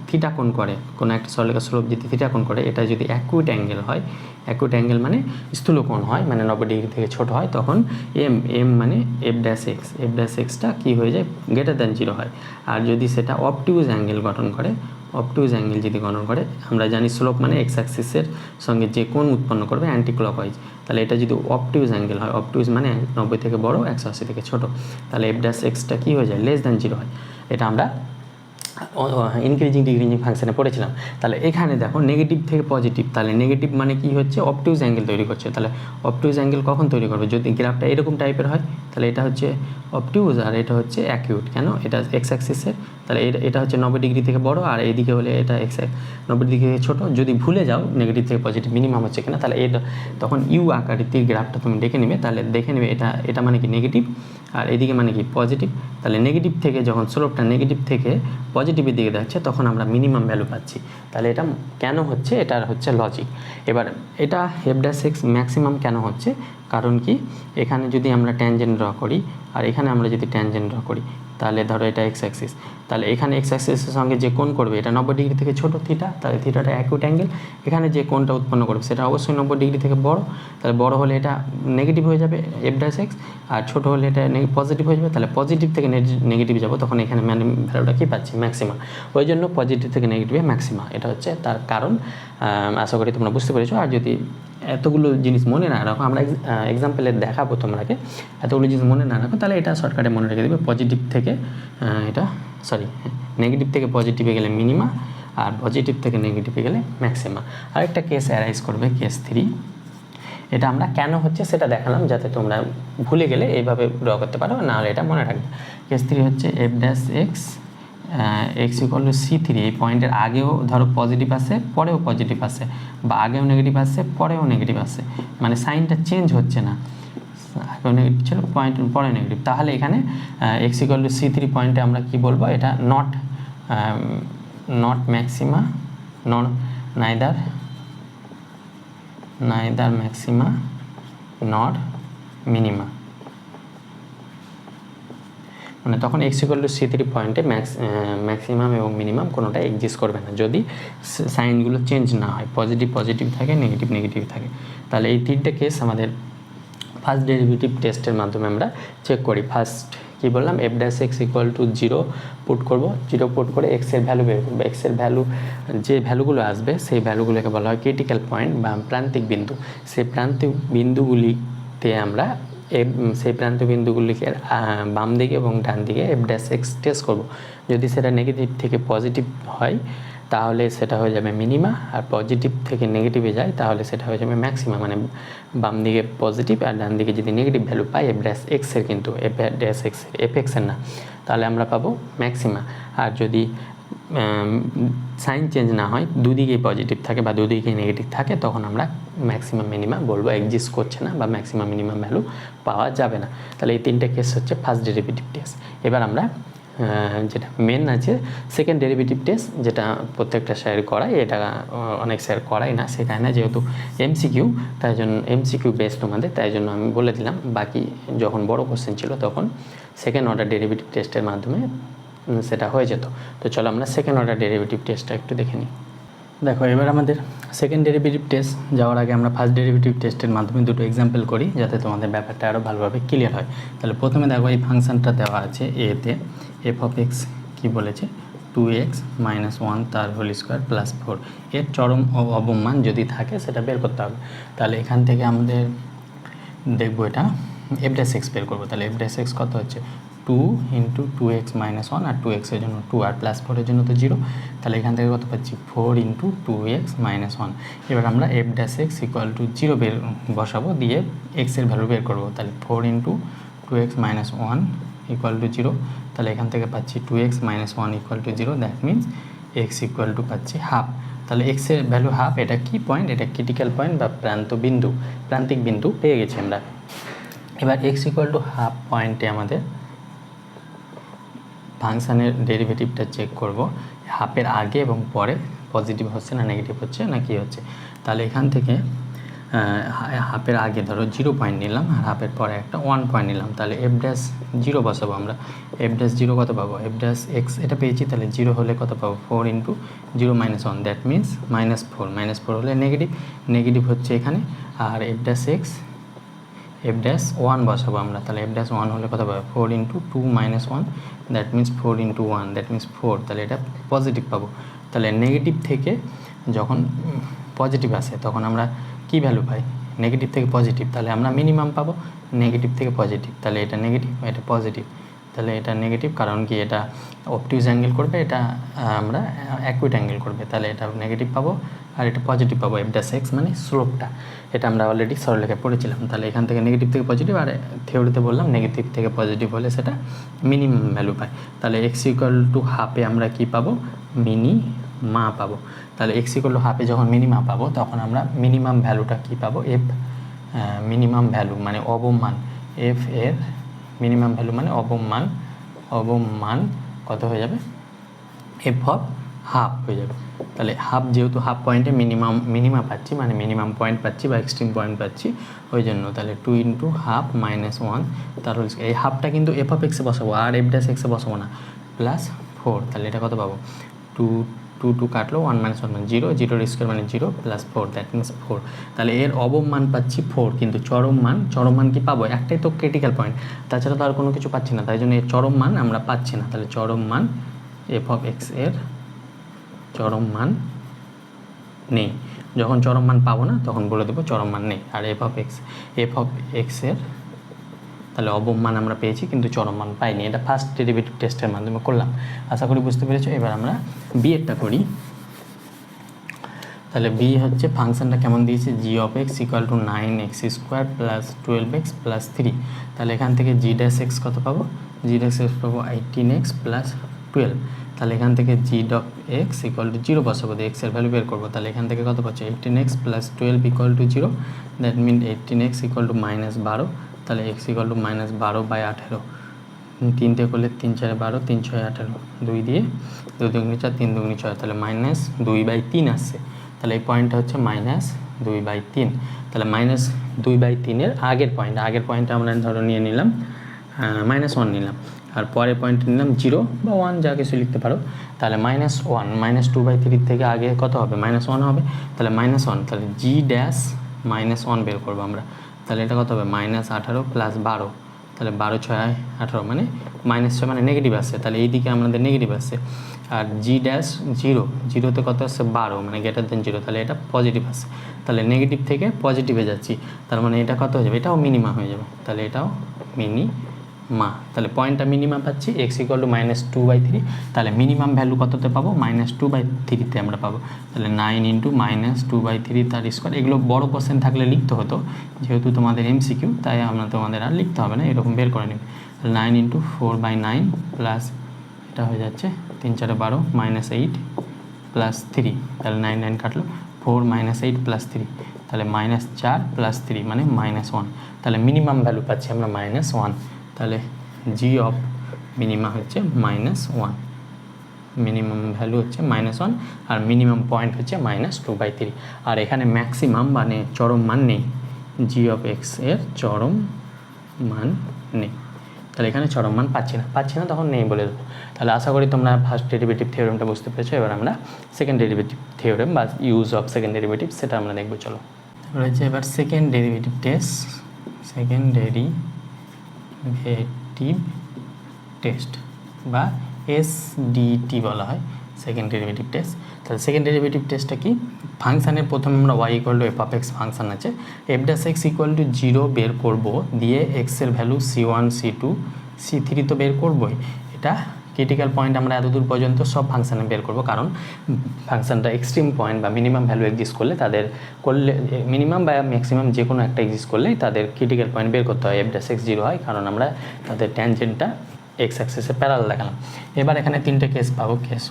[SPEAKER 1] থিটা কোণ করে, কোনো একটা সরলরেখার স্লোপ যদি থিটা কোণ করে, এটা যদি অ্যাকুইট অ্যাঙ্গেল হয়, অ্যাকুইট অ্যাঙ্গেল মানে স্থূল কোণ হয়, মানে 90 ডিগ্রি থেকে ছোট হয়, তখন এম মানে এফ ড্যাশ এক্সটা কী হয়ে যায়, গ্রেটার দ্যান 0 হয়। আর যদি সেটা অবটিউজ অ্যাঙ্গেল গঠন করে, অবটিউজ অ্যাঙ্গেল যদি গঠন করে, আমরা জানি স্লোপ মানে এক্স অ্যাক্সিসের সঙ্গে যে কোণ উৎপন্ন করবে অ্যান্টি ক্লকওয়াইজ, তাহলে এটা যদি অবটিউজ অ্যাঙ্গেল হয়, অবটিউজ মানে 90 থেকে বড় 180 থেকে ছোট, তাহলে এফ ড্যাশ এক্সটা কী হয়ে যায়, লেস দ্যান 0 হয়। এটা আমরা ইনক্রিজিং ডিক্রিজিং ফাংশনে পড়েছিলাম। তাহলে এখানে দেখো নেগেটিভ থেকে পজিটিভ, তাহলে নেগেটিভ মানে কি হচ্ছে, অবটিউজ অ্যাঙ্গেল তৈরি করছে। তাহলে অবটিউজ অ্যাঙ্গেল কখন তৈরি করবে, যদি গ্রাফটা এরকম টাইপের হয়, তাহলে এটা হচ্ছে অবটিউজ আর এটা হচ্ছে অ্যাকিউট। কেন, এটা এক্স অ্যাক্সিসের, তাহলে এটা হচ্ছে 90 ডিগ্রি থেকে বড় আর এইদিকে হলে এটা 90 ডিগ্রি থেকে ছোটো। যদি ভুলে যাও নেগেটিভ থেকে পজিটিভ মিনিমাম হচ্ছে কিনা, তাহলে এটা তখন ইউ আকারটির গ্রাফটা তুমি দেখে নেবে, তাহলে দেখে নেবে এটা মানে কি নেগেটিভ আর এদিকে মানে কি পজিটিভ। তাহলে নেগেটিভ থেকে যখন স্লোপটা নেগেটিভ থেকে পজিটিভের দিকে যাচ্ছে তখন আমরা মিনিমাম ভ্যালু পাচ্ছি। তাহলে এটা কেন হচ্ছে, এটার হচ্ছে লজিক। এবার এটা এফ ড্যাশ এক্স ম্যাক্সিমাম কেন হচ্ছে, কারণ কি এখানে যদি আমরা ট্যানজেন্ট ড্র করি আর এখানে আমরা যদি ট্যানজেন্ট ড্র করি, তাহলে ধরো এটা এক্স অ্যাক্সিস, তাহলে এখানে এক্স অ্যাক্সিসের সঙ্গে যে কোণ করবে এটা 90 ডিগ্রি থেকে ছোটো থিটা, তাহলে থিটাটা অ্যাকিউট অ্যাঙ্গেল। এখানে যে কোণটা উৎপন্ন করবে সেটা অবশ্যই 90 ডিগ্রি থেকে বড়, তাহলে বড় হলে এটা নেগেটিভ হয়ে যাবে এফ ড্যাশ এক্স, আর ছোটো হলে এটা পজিটিভ হয়ে যাবে। তাহলে পজিটিভ থেকে নেগেটিভ যাবো, তখন এখানে ভ্যালুটা কী পাচ্ছি, ম্যাক্সিমা। ওই জন্য পজিটিভ থেকে নেগেটিভে ম্যাক্সিমা, এটা হচ্ছে তার কারণ। আশা করি তোমরা বুঝতে পেরেছো। আর যদি এতগুলো জিনিস মনে না রাখো, আমরা এক্সাম্পলে দেখাবো তোমাকে, এতগুলো জিনিস মনে না রাখো, তাহলে এটা শর্টকাটে মনে রেখে দেবে। পজিটিভ থেকে নেগেটিভ থেকে পজিটিভে গেলে মিনিমা, আর পজিটিভ থেকে নেগেটিভে গেলে ম্যাক্সিমা। আরেকটা কেস অ্যারাইজ করবে, কেস 3। এটা আমরা কেন হচ্ছে সেটা দেখালাম, যাতে তোমরা ভুলে গেলে এইভাবে ড্র করতে পারো, নাহলে এটা মনে রাখবে। কেস 3 হচ্ছে F dash x equal two C3, এই পয়েন্টের আগেও ধরো পজিটিভ আসে পরেও পজিটিভ আসে, বা আগেও নেগেটিভ আসে পরেও নেগেটিভ আসে, মানে সাইনটা চেঞ্জ হচ্ছে না, আগেও নেগেটিভ ছিল পয়েন্ট পরে নেগেটিভ। তাহলে এখানে এক্স ইকুয়াল টু C3 পয়েন্টে আমরা কি বলবো, এটা not maxima, neither maxima not minima, মানে তখন এক্স ইকুয়াল টু C3 পয়েন্টে ম্যাক্সিমাম এবং মিনিমাম কোনোটা এক্সিস্ট করবে না, যদি সাইনগুলো চেঞ্জ না হয়, পজিটিভ থাকে, নেগেটিভ থাকে। তাহলে এই তিনটে কেস আমাদের ফার্স্ট ডেরিভেটিভ টেস্টের মাধ্যমে আমরা চেক করি। ফার্স্ট কী বললাম, F dash x equal to 0 put করবো, 0 পুট করে এক্সের ভ্যালু বের করবো। এক্সের ভ্যালু যে ভ্যালুগুলো আসবে সেই ভ্যালুগুলোকে বলা হয় ক্রিটিক্যাল পয়েন্ট বা প্রান্তিক বিন্দু। সেই প্রান্তিক বিন্দুগুলিতে আমরা সেই প্রান্ত বিন্দুগুলিকে বাম দিকে এবং ডান দিকে এফ ড্যাশ এক্স টেস্ট করবো। যদি সেটা নেগেটিভ থেকে পজিটিভ হয় তাহলে সেটা হয়ে যাবে মিনিমা, আর পজিটিভ থেকে নেগেটিভে যায় তাহলে সেটা হয়ে যাবে ম্যাক্সিমা। মানে বাম দিকে পজিটিভ আর ডান দিকে যদি নেগেটিভ ভ্যালু পাই এফ ড্যাশ এক্সের, কিন্তু এফ ড্যাশ এফ এক্সের না, তাহলে আমরা পাবো ম্যাক্সিমা। আর যদি সাইন চেঞ্জ না হয়, দুদিকেই পজিটিভ থাকে বা দুদিকেই নেগেটিভ থাকে, তখন আমরা ম্যাক্সিমাম মিনিমাম বলবো এক্সিস্ট করছে না বা ম্যাক্সিমাম মিনিমাম ভ্যালু পাওয়া যাবে না। তাহলে এই তিনটে কেস হচ্ছে ফার্স্ট ডেরিভেটিভ টেস্ট। এবার আমরা যেটা মেন আছে সেকেন্ড ডেরিভেটিভ টেস্ট, যেটা প্রত্যেকটা স্যার করায়, এটা অনেক স্যার করাই না, শেখায় না, যেহেতু এমসিকিউ, তাই জন্য এমসিকিউ বেস্ট আমাদের, তাই জন্য আমি বলে দিলাম। বাকি যখন বড় কোশ্চেন ছিল তখন সেকেন্ড অর্ডার ডেরিভেটিভ টেস্টের মাধ্যমে সেটা হয়ে যেত। তো চলো আমরা সেকেন্ড অর্ডার ডেরিভেটিভ টেস্টটা একটু দেখে নিই। দেখো এবার আমাদের সেকেন্ড ডেরিভেটিভ টেস্ট যাওয়ার আগে আমরা ফার্স্ট ডেরিভেটিভ টেস্টের মাধ্যমে দুটো এক্সাম্পল করি, যাতে তোমাদের ব্যাপারটা আরও ভালোভাবে ক্লিয়ার হয়। তাহলে প্রথমে দেখো এই ফাংশনটা দেওয়া আছে এতে, এফ অফ এক্স কী বলেছে 2x মাইনাস 1 তার হোল স্কোয়ার প্লাস 4, এর চরম অবমান যদি থাকে সেটা বের করতে হবে। তাহলে এখান থেকে আমাদের দেখবো এটা এফ ড্যাশ এক্স বের করবো। তাহলে এফ ড্যাশ এক্স কত হচ্ছে 2 ইন্টু 2x মাইনাস 1, আর 2x এর জন্য 2 আর প্লাস 4 এর জন্য তো 0। তাহলে এখান থেকে কত পাচ্ছি 4 ইন্টু 2x মাইনাস 1। এবার আমরা F dash x equal to 0 বের বসাবো, দিয়ে এক্স এর ভ্যালু বের করবো। তাহলে 4 into 2x minus 1 equal to 0। তাহলে এখান থেকে পাচ্ছি 2x minus 1 equal to 0, that means x equal two পাচ্ছি হাফ। তাহলে এক্স এর ভ্যালু হাফ, এটা কি পয়েন্ট, এটা ক্রিটিক্যাল পয়েন্ট বা প্রান্তিক বিন্দু পেয়ে গেছি আমরা। এবার এক্স ইকুয়াল টু হাফ পয়েন্টে আমাদের ফাংশানের ডেরিভেটিভটা চেক করব, হাফের আগে এবং পরে পজিটিভ হচ্ছে না নেগেটিভ হচ্ছে না কি হচ্ছে। তাহলে এখান থেকে হাফের আগে ধরো 0 পয়েন্ট নিলাম, আর হাফের পরে একটা 1 পয়েন্ট নিলাম। তাহলে এফ ড্যাশ 0 বসাবো আমরা। এফ ড্যাশ 0 কত পাবো, এফ ড্যাশ এক্স এটা পেয়েছি, তাহলে 0 হলে কত পাবো 4 ইন্টু 0 মাইনাস 1, দ্যাট মিনস -4 হলে নেগেটিভ হচ্ছে এখানে। আর f dash x f dash 1 বসাবো আমরা। তাহলে এফ ড্যাশ 1 হলে কত পাবো 4 into 2 minus 1, that means 4 into 1, that means 4। তাহলে এটা পজিটিভ পাবো। তাহলে নেগেটিভ থেকে যখন পজিটিভ আসে তখন আমরা কি ভ্যালু পাই, নেগেটিভ থেকে পজিটিভ, তাহলে আমরা মিনিমাম পাবো নেগেটিভ থেকে পজিটিভ। তাহলে এটা নেগেটিভ, এটা পজিটিভ, তাহলে এটা নেগেটিভ, কারণ কি এটা অবটিউজ অ্যাঙ্গেল করবে, এটা আমরা অ্যাকুইট অ্যাঙ্গেল করবে, তাহলে এটা নেগেটিভ পাবো আর এটা পজিটিভ পাবো। এফ ড্যাশ এক্স মানে স্লোপটা, এটা আমরা অলরেডি সরলরেখায় পড়েছিলাম। তাহলে এখান থেকে নেগেটিভ থেকে পজিটিভ, আর থিওরিতে বললাম নেগেটিভ থেকে পজিটিভ হলে সেটা মিনিমাম ভ্যালু পায়। তাহলে এক্স ইকুয়াল টু হাফে আমরা কি পাবো, মিনিমা পাবো। তাহলে এক্স ইকুয়াল টু হাফে যখন মিনিমা পাবো তখন আমরা মিনিমাম ভ্যালুটা কি পাবো, এফ মিনিমাম ভ্যালু মানে অবমান, এফ এর মিনিমাম ভ্যালু মানে অবমান কত হয়ে যাবে, এফ অফ হাফ হয়ে যাবে। তাহলে হাফ, যেহেতু হাফ পয়েন্টে মিনিমা পাচ্ছি মানে মিনিমাম পয়েন্ট পাচ্ছি বা এক্সট্রিম পয়েন্ট পাচ্ছি ওই জন্য। তাহলে 2 ইন্টু হাফ মাইনাস 1 তার হোল স্কয়ার, এই হাফটা কিন্তু এফ অফ এক্সে বসাবো আর এফ ড্যাশ এক্সে বসাবো না, প্লাস 4। তাহলে এটা কত পাবো 2 কাটলো 1 মাইনাস 1 মানে 0, 0 স্কোয়ার মানে 0 প্লাস 4, দ্যাট মিনস 4। তাহলে এর অবমান পাচ্ছি 4, কিন্তু চরম মান কি পাবো, একটাই তো ক্রিটিক্যাল পয়েন্ট, তাছাড়া তো আর কোনো কিছু পাচ্ছি না, তাই জন্য এর চরম মান আমরা পাচ্ছি না। তাহলে চরম মান এফ অফ এক্স এর চরম মান নেই, যখন চরম মান পাবো না তখন বলে দেবো চরম মান নেই। আর এফ অফ এক্সের তাহলে অবমান আমরা পেয়েছি কিন্তু চরম মান পাইনি, এটা ফার্স্ট ডেরিভেটিভ টেস্টের মাধ্যমে করলাম। আশা করি বুঝতে পেরেছো। এবার আমরা বি এরটা করি। তাহলে বি হচ্ছে ফাংশনটা কেমন দিয়েছে, g of x equal to 9x square plus 12x plus 3। তাহলে এখান থেকে জি ড্যাশ এক্স কত পাবো, জি ড্যাশ এক্স পাবো 18x প্লাস 12। তাহলে এখান থেকে জি ডফ এক্স ইকুয়াল টু 0 বসাবো, দিয়ে এক্সের ভ্যালু বের করবো। তাহলে এখান থেকে কত পাচ্ছি 18x plus 12 equal to 0, that mean 18x equal to -12। তাহলে এক্স ইকুয়াল টু -12/18, 3 করলে 3 4 12, 3 6 18, 2 দিয়ে 2 দুগুণে 4, 3 দুগুণে 6, তাহলে -2/3 আসছে। তাহলে এই পয়েন্টটা হচ্ছে -2/3। তাহলে -2/3 আগের পয়েন্টটা আমরা ধরো নিয়ে নিলাম -1 নিলাম, আর পরের পয়েন্ট নিলাম 0 বা 1 যা কিছু লিখতে পারো। তাহলে -1 -2/3 থেকে আগে কত হবে, -1 হবে। তাহলে -1, তাহলে জি ড্যাশ -1 বের করবো আমরা। তাহলে এটা কত হবে -18 প্লাস 12, তাহলে 12 6 18 মানে -6 মানে নেগেটিভ আসছে, তাহলে এই দিকে আমাদের নেগেটিভ আসছে। আর জি ড্যাশ 0তে কত আসছে 12 মানে গ্রেটার দেন 0, তাহলে এটা পজিটিভ আসছে। তাহলে নেগেটিভ থেকে পজিটিভে যাচ্ছি, তার মানে এটা কত হয়ে যাবে, এটাও মিনিমা হয়ে যাবে। তাহলে এটাও মিনিমা, তাহলে পয়েন্টটা মিনিমা পাচ্ছি এক্স ইকুয়াল টু -2/3। তাহলে মিনিমাম ভ্যালু কততে পাবো, -2/3তে আমরা পাবো। তাহলে 9 ইন্টু -2/3 তার স্কোয়ার। এগুলো বড় কোশ্চেন থাকলে লিখতে হতো, যেহেতু তোমাদের এমসিকিউ তাই আমরা তোমাদের আর লিখতে হবে না, এরকম বের করে নেবে। তাহলে 9 ইন্টু 4/9 প্লাস এটা হয়ে যাচ্ছে 3 4 12 -8 প্লাস 3, তাহলে 9 9 কাটলো 4 -8 প্লাস 3, তাহলে -4 প্লাস 3 মানে -1। তাহলে মিনিমাম ভ্যালু পাচ্ছি আমরা -1। তাহলে জি অফ মিনিমা হচ্ছে -1, মিনিমাম ভ্যালু হচ্ছে -1 আর মিনিমাম পয়েন্ট হচ্ছে -2/3। আর এখানে ম্যাক্সিমাম মানে চরম মান নেই, জি অফ এক্স এর চরম মান নেই। তাহলে এখানে চরম মান পাচ্ছি না তখন নেই বলে দেবো। তাহলে আশা করি তোমরা ফার্স্ট ডেরিভেটিভ থিওরেমটা বুঝতে পেরেছো। এবার আমরা সেকেন্ড ডেরিভেটিভ থিওরেম বা ইউজ অফ সেকেন্ড ডেরিভেটিভ সেটা আমরা দেখবো। চলো রয়েছে এবার সেকেন্ড ডেরিভেটিভ টেস্ট বা SDT বলা হয়, সেকেন্ড ডেরিভেটিভ টেস্ট। তাহলে সেকেন্ড ডেরিভেটিভ টেস্টটা কি, ফাংশানের প্রথমে আমরা y equal to f of x function আছে, f dash x equal to 0 বের করব, দিয়ে x এর ভ্যালু c1 c2 c3 তো বের করবই, এটা ক্রিটিক্যাল পয়েন্ট আমরা এতদূর পর্যন্ত সব ফাংশানে বের করব, কারণ ফাংশানটা এক্সট্রিম পয়েন্ট বা মিনিমাম ভ্যালু এক্সিস্ট করলে তাদের মিনিমাম বা ম্যাক্সিমাম যে কোনো একটা এক্সিস্ট করলেই তাদের ক্রিটিক্যাল পয়েন্ট বের করতে হয়। f ড্যাশ x 0 হয় কারণ আমরা তাদের ট্যানজেন্টটা এক্স অ্যাক্সিসে প্যারালাল দেখালাম। এবার এখানে তিনটে কেস পাবো। কেস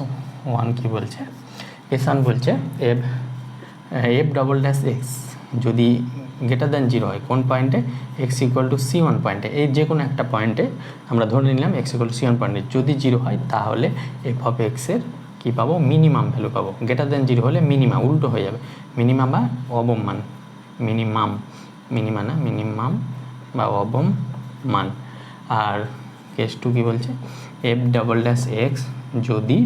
[SPEAKER 1] 1 কি বলছে, কেস 1 বলছে f ডবল ড্যাশ এক্স যদি গ্রেটার দ্যান 0 হয়, কোন পয়েন্টে, x ইকুয়াল টু c1 পয়েন্টে, এই যে কোনো একটা পয়েন্টে আমরা ধরে নিলাম x ইকুয়াল টু c1 পয়েন্টে যদি 0 হয় তাহলে f অফ x এর কী পাবো, মিনিমাম ভ্যালু পাবো। গ্রেটার দ্যান 0 হলে মিনিমা, উল্টো হয়ে যাবে, মিনিমাম বা অবম মান, মিনিমা না মিনিমাম বা অবম মান। আর কেস 2 কী বলছে, f ডবল ড্যাশ এক্স যদি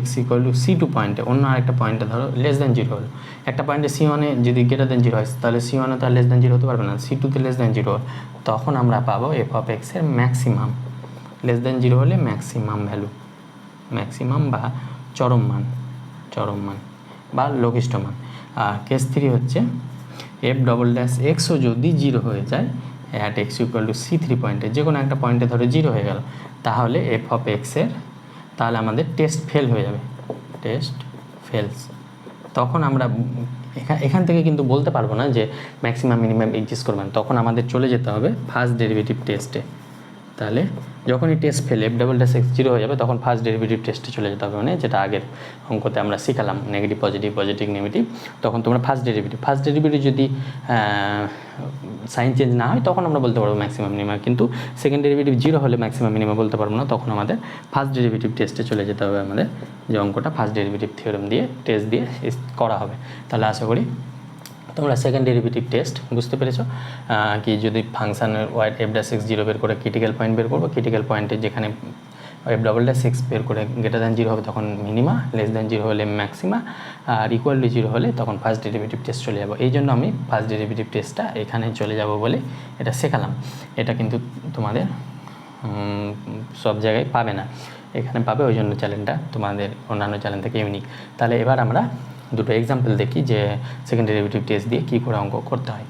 [SPEAKER 1] x ইকুয়াল টু c2 পয়েন্টে, অন্য আরেকটা পয়েন্টে ধরো লেস দ্যান 0 হলো, একটা পয়েন্টে c1-এ যদি গ্রেটার দ্যান 0 হয় তাহলে c1-এ তো আর লেস দ্যান 0 হতে পারবে না, c2-তে লেস দ্যান 0, তখন আমরা পাবো f অফ x এর ম্যাক্সিমাম। লেস দ্যান 0 হলে ম্যাক্সিমাম ভ্যালু, ম্যাক্সিমাম বা চরম মান বা লঘিষ্ঠ মান। আর কেস 3 হচ্ছে f ডবল ড্যাশ এক্সও যদি 0 হয়ে যায় at x equal to c3 পয়েন্টে, যে কোনো একটা পয়েন্টে ধরো 0 হয়ে গেল, তাহলে f অফ x এর, তাহলে আমাদের টেস্ট ফেল হয়ে যাবে, টেস্ট ফেলস। তখন আমরা এখান থেকে কিন্তু বলতে পারবো না যে ম্যাক্সিমাম মিনিমাম এক্সিস্ট করবেন, তখন আমাদের চলে যেতে হবে ফার্স্ট ডেরিভেটিভ টেস্টে। তাহলে যখনই test fail f double dash x 0 হয়ে যাবে তখন ফার্স্ট ডেরিভেটিভ টেস্টে চলে যেতে হবে, মানে যেটা আগের অঙ্কতে আমরা শিখালাম নেগেটিভ পজিটিভ পজিটিভ নেগেটিভ, তখন তোমরা ফার্স্ট ডেরিভেটিভ যদি সাইন চেঞ্জ না হয় তখন আমরা বলতে পারবো ম্যাক্সিমাম মিনিমাম, কিন্তু সেকেন্ড ডেরিভেটিভ 0 হলে ম্যাক্সিমাম মিনিমাম বলতে পারবো না, তখন আমাদের ফার্স্ট ডেরিভেটিভ টেস্টে চলে যেতে হবে। আমাদের যে অঙ্কটা ফার্স্ট ডেরিভেটিভ থিওরেম দিয়ে টেস্ট দিয়ে করা হবে। তাহলে আশা করি তোমরা সেকেন্ড ডেরিভেটিভ টেস্ট বুঝতে পেরেছো, কি যদি ফাংশানের f ড্যাশ এক্স 0 বের করে ক্রিটিক্যাল পয়েন্ট বের করবো, ক্রিটিক্যাল পয়েন্টে যেখানে f ডবল ড্যাশ এক্স বের করে গ্রেটার দ্যান 0 হবে তখন মিনিমা, লেস দ্যান 0 হলে ম্যাক্সিমা, আর ইকুয়াল টু 0 হলে তখন ফার্স্ট ডেরিভেটিভ টেস্ট চলে যাবো। এই জন্য আমি ফার্স্ট ডেরিভেটিভ টেস্টটা এখানে চলে যাব বলে এটা শেখালাম। এটা কিন্তু তোমাদের সব জায়গায় পাবে না, এখানে পাবে, ওই জন্য চ্যানেলটা তোমাদের অন্যান্য চ্যানেল থেকে ইউনিক। তাহলে এবার আমরা দুটো এক্সাম্পল দেখি যে সেকেন্ড ডেরিভেটিভ টেস্ট দিয়ে কী করে অঙ্ক করতে হয়।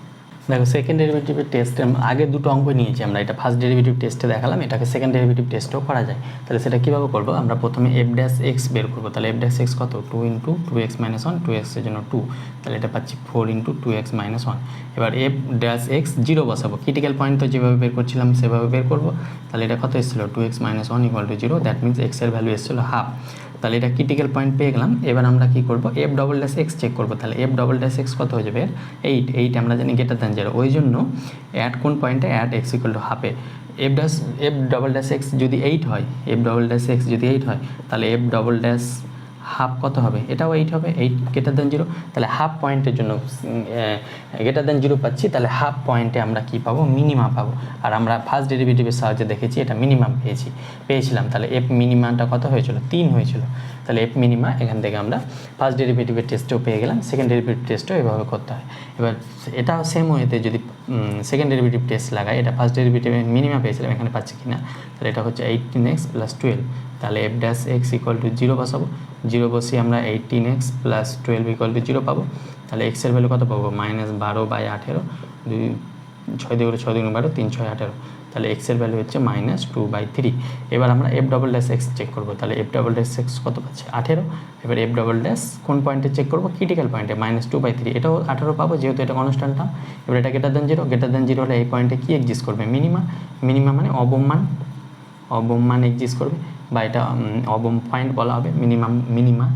[SPEAKER 1] দেখো সেকেন্ড ডেরিভেটিভের টেস্টের আগে দুটো অঙ্ক নিয়েছি আমরা, এটা ফার্স্ট ডেরিভেটিভ টেস্টে দেখালাম, এটাকে সেকেন্ড ডেরিভেটিভ টেস্টও করা যায়। তাহলে সেটা কীভাবে করবো, আমরা প্রথমে f ড্যাশ এক্স বের করবো। তাহলে f ড্যাশ এক্স কত, 2 ইন্টু 2x মাইনাস 1, 2x এর জন্য 2, তাহলে এটা পাচ্ছি 4 ইন্টু 2x মাইনাস 1। এবার f ড্যাশ এক্স 0 বসাবো, ক্রিটিক্যাল পয়েন্ট তো যেভাবে বের করছিলাম সেভাবে বের করবো। তাহলে এটা কত এসেছিলো, 2x minus 1 equal to 0, that means এক্সের ভ্যালু এসেছিলো হাফ। তাহলে এটা ক্রিটিক্যাল পয়েন্ট পেয়ে গেলাম। এবার আমরা কী করবো, f double dash x check করবো। তাহলে f ডবল ড্যাশ এক্স কত হয়ে যাবে, 8 আমরা জানি গ্রেটার দ্যান 0, ওই জন্য অ্যাট কোন পয়েন্টে, অ্যাট এক্স ইকুয়াল টু হাফে। f ডবল ড্যাশ এক্স যদি 8 হয়, f ডবল ড্যাশ এক্স যদি 8 হয় তাহলে f ডবল ড্যাশ হাফ কত হবে, এটাও 8 হবে, 8 গ্রেটার দ্যান 0। তাহলে হাফ পয়েন্টের জন্য গ্রেটার দ্যান 0 পাচ্ছি, তাহলে হাফ পয়েন্টে আমরা কি পাবো, মিনিমাম পাবো। আর আমরা ফার্স্ট ডেরিভেটিভের সাহায্যে দেখেছি এটা মিনিমাম পেয়েছিলাম। তাহলে f মিনিমামটা কত হয়েছিল, 3 হয়েছিল। তাহলে f মিনিমা এখান থেকে আমরা ফার্স্ট ডেরিভেটিভের টেস্টেও পেয়ে গেলাম, সেকেন্ড ডেরিভেটিভ টেস্টও এভাবে করতে হয়। এবার এটাও সেম ওয়েতে যদি সেকেন্ড ডেরিভেটিভ টেস্ট লাগাই, এটা ফার্স্ট ডেরিভেটিভের মিনিমা পেয়েছিলাম, এখানে পাচ্ছি কি না, তাহলে এটা হচ্ছে 18x প্লাস 12। তাহলে f dash x equal to 0 বসাবো, 0 বসিয়ে আমরা 18x প্লাস 12 ইকুয়াল টু 0 পাবো। তাহলে এক্সের ভ্যালু কত পাবো, -12/18, 6 দিয়ে 6 2 12, 3 6 18, তাহলে এক্সের ভ্যালু হচ্ছে -2/3। এবার আমরা f double dash x check করবো। তাহলে f ডবল ড্যাশ এক্স কত পাচ্ছে, 18। এবার f ডবল ড্যাশ কোন পয়েন্টে চেক করবো, ক্রিটিক্যাল পয়েন্টে, -2/3, এটাও 18 পাবো যেহেতু এটা কনস্ট্যান্ট টার্ম। এবার এটা গ্রেটার দ্যান 0 হলে এই পয়েন্টে কী এক্সিস্ট করবে, মিনিমা মানে অবম মান এক্সিস্ট করবে, বা এটা অবম পয়েন্ট বলা হবে, মিনিমা।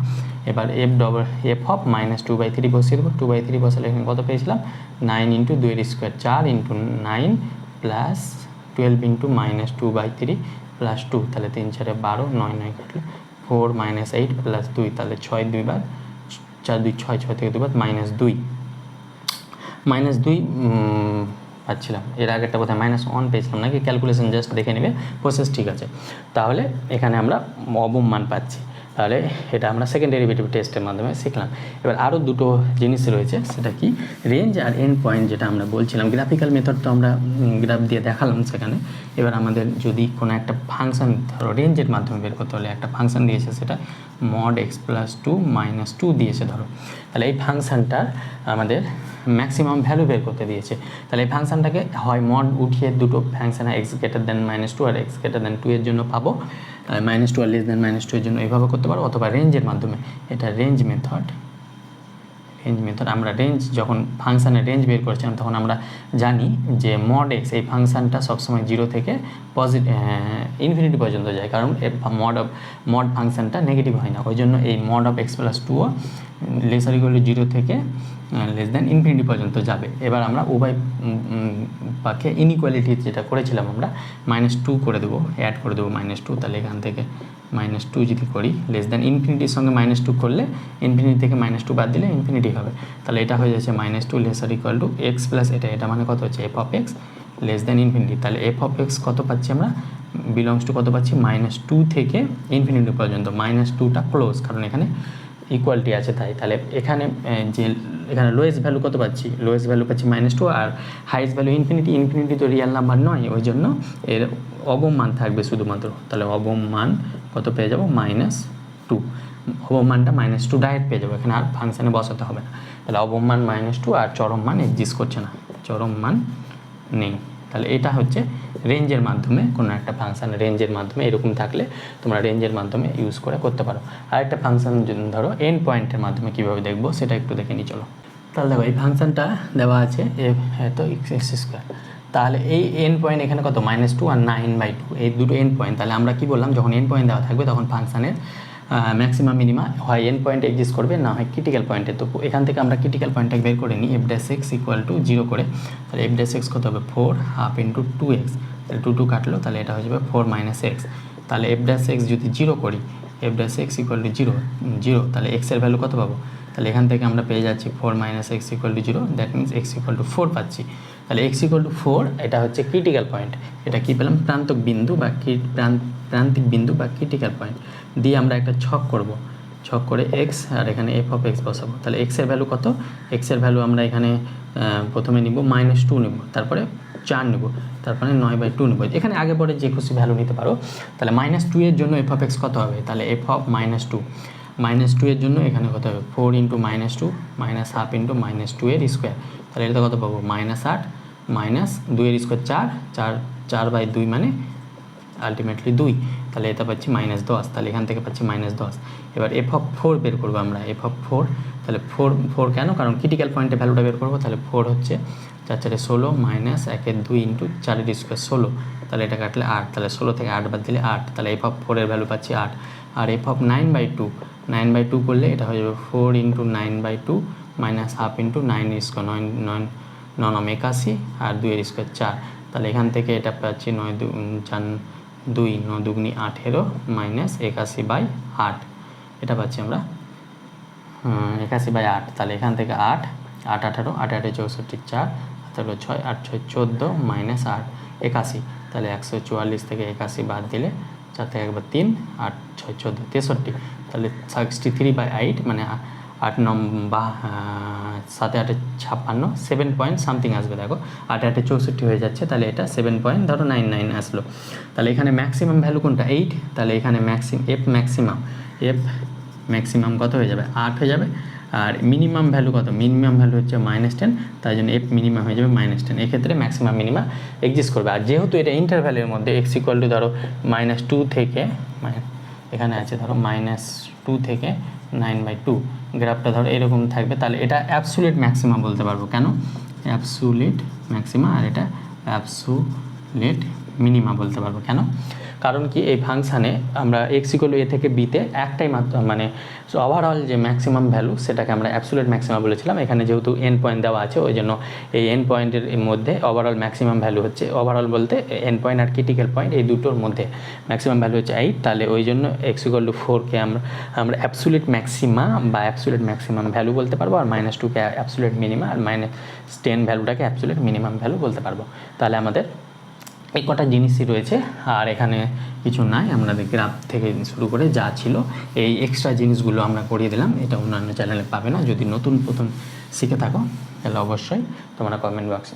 [SPEAKER 1] এবার f অফ -2/3 বসিয়ে দেবো, 2/3 বসালে এখানে কত পেয়েছিলাম, 9 ইন্টু 2 এর square, 4 into 9 plus 12 into -2/3 plus 2, তাহলে 3 4 12, 9 9 কাটলো, 4 -8 প্লাস 2, তাহলে 6 2 বার 4 2 6, 6 থেকে 2 বার -2 পাচ্ছিলাম। এর আগেরটা বোধহয় -1 পেয়েছিলাম নাকি, ক্যালকুলেশন জাস্ট দেখে নেবে, প্রসেস ঠিক আছে। তাহলে এখানে আমরা অবম মান পাচ্ছি। তাহলে এটা আমরা সেকেন্ড ডেরিভেটিভ টেস্টের মাধ্যমে শিখলাম। এবার আরও দুটো জিনিস রয়েছে, সেটা কি রেঞ্জ আর এন্ড পয়েন্ট, যেটা আমরা বলছিলাম। গ্রাফিক্যাল মেথড তো আমরা গ্রাফ দিয়ে দেখালাম সেখানে। এবার আমাদের যদি কোনো একটা ফাংশন ধরো রেঞ্জের মাধ্যমে বের করতে হলে, একটা ফাংশন দিয়েছে সেটা mod x + 2 - 2 দিয়েছে ধরো, তাহলে এই ফাংশানটার আমাদের ম্যাক্সিমাম ভ্যালু বের করতে দিয়েছে। তাহলে এই ফাংশানটাকে হয় মড উঠিয়ে দুটো ফাংশান x > -2 আর x > 2 এর জন্য পাবো, -2 আর -2 এর জন্য এইভাবে করতে পারো, অথবা রেঞ্জের মাধ্যমে। এটা রেঞ্জ মেথড। আমরা রেঞ্জ যখন ফাংশানের রেঞ্জ বের করেছিলাম তখন আমরা জানি যে mod x এই ফাংশানটা সবসময় 0 থেকে ইনফিনিটি পর্যন্ত যায়, কারণ মড ফাংশানটা নেগেটিভ হয় না, ওই জন্য এই mod x + 2 0 থেকে ইনফিনিটি পর্যন্ত যাবে। এবার আমরা উভয় পাকে ইনইকুয়ালিটি যেটা করেছিলাম আমরা -2 করে দেবো, অ্যাড করে দেবো -2, তাহলে এখান থেকে -2 যদি করি ইনফিনিটির সঙ্গে -2 করলে ইনফিনিটি থেকে -2 বাদ দিলে ইনফিনিটি হবে, তাহলে এটা হয়ে যাচ্ছে -2 > x প্লাস এটা মানে কত হচ্ছে f(x) ইনফিনিটি। তাহলে f(x) কত পাচ্ছি আমরা, বিলংস টু কত পাচ্ছি, -2 থেকে ইনফিনিটি পর্যন্ত। -2টা ক্লোজ, কারণ এখানে ইকুয়ালিটি আছে তাই। তাহলে এখানে এখানে লোয়েস্ট ভ্যালু কত পাচ্ছি, লোয়েস্ট ভ্যালু পাচ্ছি -2, আর হাইয়েস্ট ভ্যালু ইনফিনিটি তো রিয়েল নাম্বার নয়, ওই জন্য এর অবম মান থাকবে শুধুমাত্র। তাহলে অবম মান কত পেয়ে যাবো, -2। অবম মানটা -2 ডাইরেক্ট পেয়ে যাবো, এখানে আর ফাংশানে বসাতে হবে না। তাহলে অবম মান -2 আর চরম মান এক্সিস্ট করছে না, চরম মান নেই। তাহলে এটা হচ্ছে রেঞ্জের মাধ্যমে কোনো একটা ফাংশান, রেঞ্জের মাধ্যমে এরকম থাকলে তোমরা রেঞ্জের মাধ্যমে ইউজ করে করতে পারো। আর একটা ফাংশান ধরো এন্ড পয়েন্টের মাধ্যমে কীভাবে দেখবো সেটা একটু দেখে নিই চলো। তাহলে দেখো এই ফাংশানটা দেওয়া আছে এত x², তাহলে এই এন্ড পয়েন্ট এখানে কত, -2 আর 9/2, এই দুটো এন্ড পয়েন্ট। তাহলে আমরা কি বললাম, যখন এন্ড পয়েন্ট দেওয়া থাকবে তখন ফাংশানের ম্যাক্সিমাম মিনিমা হয় এন্ড পয়েন্টে এক্সিস্ট করবে, না হয় ক্রিটিক্যাল পয়েন্টে। তো এখান থেকে আমরা ক্রিটিক্যাল পয়েন্টটা বের করে নিই, f'(x) = 0 করে। তাহলে f'(x) কত হবে, 4 ½ × 2x, তাহলে 2 কাটলো, তাহলে এটা হয়ে যাবে 4 - x। তাহলে f'(x) যদি 0 করি, f'(x) = 0, তাহলে x এর ভ্যালু কত পাবো, তাহলে এখান থেকে আমরা পেয়ে যাচ্ছি 4 - x = 0, দ্যাট মিনস x = 4 পাচ্ছি। তাহলে x = 4 এটা হচ্ছে ক্রিটিক্যাল পয়েন্ট। এটা কি পেলাম, প্রান্তিক বিন্দু বা ক্রিটিক্যাল পয়েন্ট দিয়ে আমরা একটা ছক করব, ছক করে x আর এখানে f(x) বসাবো। তাহলে x এর ভ্যালু কত, x এর ভ্যালু আমরা এখানে প্রথমে নিব -2 নেব, তারপরে 4 নেব, তারপরে 9/2 নেব। এখানে আগে পরে যে খুশি ভ্যালু নিতে পারো। তাহলে -2 এর জন্য f(x) কত হবে, তাহলে f(-2) -2 এর জন্য এখানে কত হবে, 4 × -2 ½ × -2 এর স্কোয়ার। তাহলে এটা কত পাবো, -8 -2 এর স্কোয়ার 4, 4/2 মানে আলটিমেটলি 2, তাহলে এটা পাচ্ছি -10। তাহলে এখান থেকে পাচ্ছি -10। এবার f(4) বের করবো আমরা, f(4), তাহলে 4 কেন, কারণ ক্রিটিক্যাল পয়েন্টে ভ্যালুটা বের করবো। তাহলে 4 হচ্ছে 4 × 16 -1 2 × 4 এর স্কোয়ার 16, তাহলে এটা কাটলে 8, তাহলে 16 থেকে 8 বাদ দিলে 8, তাহলে f(4) এর ভ্যালু পাচ্ছি 8। আর f(9/2) করলে এটা হয়ে যাবে 4 × 9/2 ½ × 9 এর স্কোয়ার, 9 81, আর 2 এর স্কোয়ার 4, তাহলে এখান থেকে এটা পাচ্ছি 9 2 2 9 2 18 -81/8, এটা পাচ্ছি আমরা 81/8। তাহলে এখান থেকে 8 8 18 8 8 64 4, তাহলে 6 8 6 14 -8 81, তাহলে 144 থেকে 81 বাদ দিলে 4 থেকে একবার 3 8 6 14 63, তাহলে 63/8 মানে 8 বা 7 8 56 7 পয়েন্ট সামথিং আসবে। দেখো 8 8 64 হয়ে যাচ্ছে, তাহলে এটা 7 পয়েন্ট ধরো 99 আসলো। তাহলে এখানে ম্যাক্সিমাম ভ্যালু কোনটা, 8, তাহলে এখানে f ম্যাক্সিমাম কত হয়ে যাবে, 8 হয়ে যাবে। আর মিনিমাম ভ্যালু কত, মিনিমাম ভ্যালু হচ্ছে -10, তাই জন্য f মিনিমাম হয়ে যাবে -10। এক্ষেত্রে ম্যাক্সিমাম মিনিমা এক্সিস্ট করবে। আর যেহেতু এটা ইন্টারভ্যালের মধ্যে x = ধরো -2 থেকে এখানে আছে ধরো -2 থেকে 9/2, গ্রাফটা ধরো এরকম থাকবে, তাহলে এটা অ্যাবসোলিউট ম্যাক্সিমা বলতে পারবো। কেন, অ্যাবসোলিউট ম্যাক্সিমা, আর এটা অ্যাবসোলিউট মিনিমা বলতে পারবো। কেন, কারণ কি এই ফাংশানে আমরা x = a থেকে b তে একটাই মাত্র মানে ওভারঅল যে ম্যাক্সিমাম ভ্যালু সেটাকে আমরা অ্যাবসোলিউট ম্যাক্সিমা বলেছিলাম। এখানে যেহেতু এন্ড পয়েন্ট দেওয়া আছে ওই জন্য এই এন্ড পয়েন্টের মধ্যে ওভারঅল ম্যাক্সিমাম ভ্যালু হচ্ছে, ওভারঅল বলতে এন্ড পয়েন্ট আর ক্রিটিক্যাল পয়েন্ট এই দুটোর মধ্যে ম্যাক্সিমাম ভ্যালু হচ্ছে 8। তাহলে ওই জন্য x = 4কে আমরা অ্যাবসোলিউট ম্যাক্সিমা বা অ্যাবসোলিউট ম্যাক্সিমাম ভ্যালু বলতে পারবো, আর -2কে অ্যাবসোলিউট মিনিমা, আর -10 ভ্যালুটাকে অ্যাবসোলিউট মিনিমাম ভ্যালু বলতে পারবো। তাহলে আমাদের এই কটা জিনিসই রয়েছে, আর এখানে কিছু নাই। আমাদের গ্রাফ থেকে শুরু করে যা ছিল এই এক্সট্রা জিনিসগুলো আমরা করিয়ে দিলাম। এটা অন্যান্য চ্যানেলে পাবে না। যদি নতুন প্রথম শিখে থাকো তাহলে অবশ্যই তোমরা কমেন্ট বক্স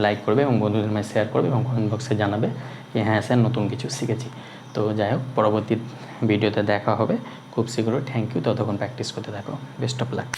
[SPEAKER 1] লাইক করবে এবং বন্ধুদের মাঝে শেয়ার করবে এবং কমেন্ট বক্সে জানাবে যে হ্যাঁ স্যার নতুন কিছু শিখেছি। তো যাই হোক, পরবর্তী ভিডিওতে দেখা হবে খুব শীঘ্রই। থ্যাংক ইউ, ততক্ষণ প্র্যাকটিস করতে থাকো। Best of luck.